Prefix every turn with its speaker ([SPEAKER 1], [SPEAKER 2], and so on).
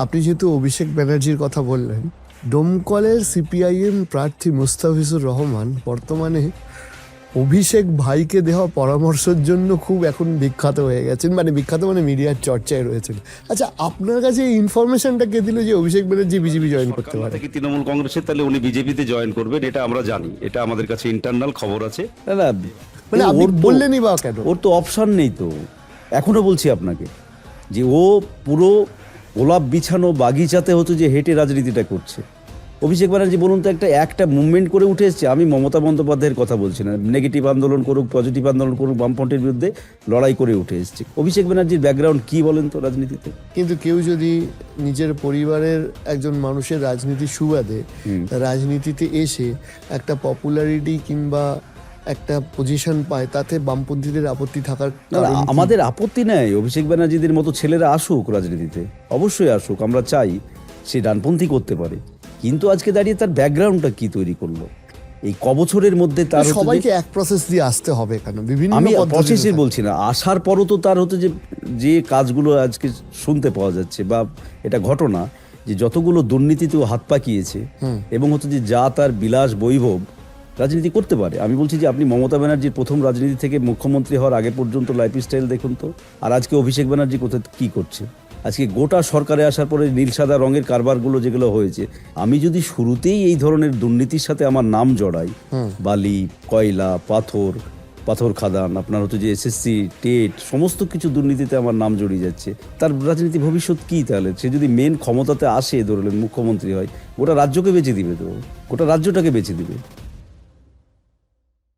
[SPEAKER 1] আপনি যেহেতু অভিষেক ব্যানার্জির কথা বললেন, ডোমকলের সিপিআইএম প্রার্থী মুস্তাফিজুর রহমান বর্তমানে অভিষেক ভাইকে দেওয়া পরামর্শের জন্য খুব এখন বিখ্যাত হয়ে গেছেন, মানে বিখ্যাত মানে মিডিয়ার চর্চায় রয়েছেন। আচ্ছা, আপনার কাছে এই ইনফরমেশনটা কে দিল যে অভিষেক ব্যানার্জি বিজেপি জয়েন করতে পারে?
[SPEAKER 2] কি তৃণমূল কংগ্রেসের, তাহলে উনি বিজেপিতে জয়েন করবেন এটা আমরা জানি, এটা আমাদের কাছে ইন্টারনাল খবর আছে।
[SPEAKER 3] না না,
[SPEAKER 1] মানে আপনি বললেনই বা কেন?
[SPEAKER 3] ওর তো অপশন নেই তো। এখনো বলছি আপনাকে যে ও পুরো গোলাপ বিছানো বাগিচাতে হতো যে হেঁটে রাজনীতিটা করছে। অভিষেক ব্যানার্জি বলুন তো একটা মুভমেন্ট করে উঠে এসছে। আমি মমতা বন্দ্যোপাধ্যায়ের কথা বলছি না, নেগেটিভ আন্দোলন করুক পজিটিভ আন্দোলন করুক, বামফ্রন্টের বিরুদ্ধে লড়াই করে উঠে এসছে। অভিষেক ব্যানার্জির ব্যাকগ্রাউন্ড কি বলেন তো রাজনীতিতে?
[SPEAKER 1] কিন্তু কেউ যদি নিজের পরিবারের একজন মানুষের রাজনীতির সুবাদে রাজনীতিতে এসে একটা পপুলারিটি কিংবা একটা পজিশন পায়, তাতে বামপন্থীদের আপত্তি থাকার কারণ কি?
[SPEAKER 3] আমাদের আপত্তি নেই, অভিষেক ব্যানার্জিদের মতো ছেলেরা আসুক রাজনীতিতে, অবশ্যই আসুক, আমরা চাই সে ডানপন্থী করতে পারে। কিন্তু আজকে দাঁড়িয়ে তার ব্যাকগ্রাউন্ডটা কি তৈরি করলো এই কবছরের মধ্যে? তার
[SPEAKER 1] সবাইকে এক প্রসেস দিয়ে আসতে হবে কেন? বিভিন্ন
[SPEAKER 3] আমি
[SPEAKER 1] পদ্ধতি
[SPEAKER 3] প্রসেসে
[SPEAKER 1] থাকে।
[SPEAKER 3] বলছি না, আসার পরও তো তার হতে যে কাজগুলো আজকে শুনতে পাওয়া যাচ্ছে বা এটা ঘটনা যে যতগুলো দুর্নীতিতেও হাত পাকিয়েছে এবং হচ্ছে যে যা তার বিলাস বৈভব, রাজনীতি করতে পারে। আমি বলছি যে আপনি মমতা ব্যানার্জির প্রথম রাজনীতি থেকে মুখ্যমন্ত্রী হওয়ার আগে পর্যন্ত লাইফস্টাইল দেখুন তো, আর আজকে অভিষেক ব্যানার্জি কোথায় কি করছে। আজকে গোটা সরকারে আসার পরে নীল সাদা রঙের কারবারগুলো যেগুলো হয়েছে, আমি যদি শুরুতেই এই ধরনের দুর্নীতির সাথে আমার নাম জড়াই, বালি, কয়লা, পাথর খাদান, আপনার হচ্ছে যে এসএসসি, টেট, সমস্ত কিছু দুর্নীতিতে আমার নাম জড়িয়ে যাচ্ছে, তার রাজনীতি ভবিষ্যৎ কি? তাহলে সে যদি মেন ক্ষমতাতে আসে, ধরলেন মুখ্যমন্ত্রী হয়, গোটা রাজ্যকে বেঁচে দিবে, তো গোটা রাজ্যটাকে বেঁচে দিবে।